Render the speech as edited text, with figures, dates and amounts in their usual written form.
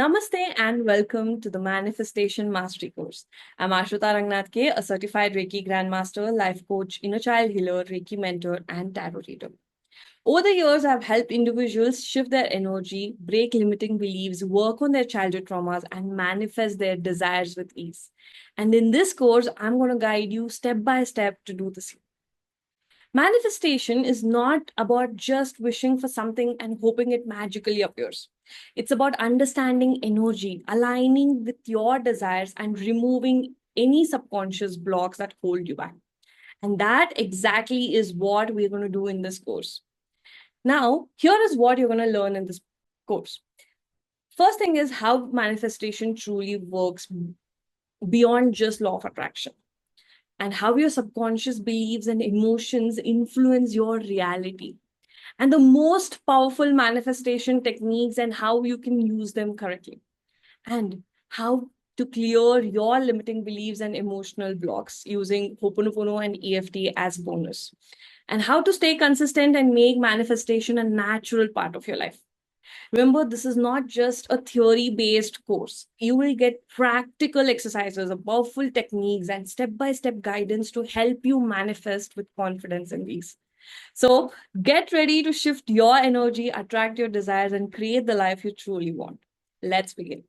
Namaste and welcome to the Manifestation Mastery course. I'm Ashritha Ranganath K, a certified Reiki Grandmaster, life coach, inner child healer, Reiki mentor, and tarot reader. Over the years, I've helped individuals shift their energy, break limiting beliefs, work on their childhood traumas, and manifest their desires with ease. And in this course, I'm going to guide you step by step to do the same. Manifestation is not about just wishing for something and hoping it magically appears. It's about understanding energy, aligning with your desires, and removing any subconscious blocks that hold you back. And that exactly is what we're going to do in this course. Now, here is what you're going to learn in this course. First thing is how manifestation truly works beyond just law of attraction, and how your subconscious beliefs and emotions influence your reality, and the most powerful manifestation techniques and how you can use them correctly, and how to clear your limiting beliefs and emotional blocks using Ho'oponopono and EFT as bonus, and how to stay consistent and make manifestation a natural part of your life. Remember, this is not just a theory based course. You will get practical exercises, powerful techniques, and step by step guidance to help you manifest with confidence and ease. So, get ready to shift your energy, attract your desires, and create the life you truly want. Let's begin.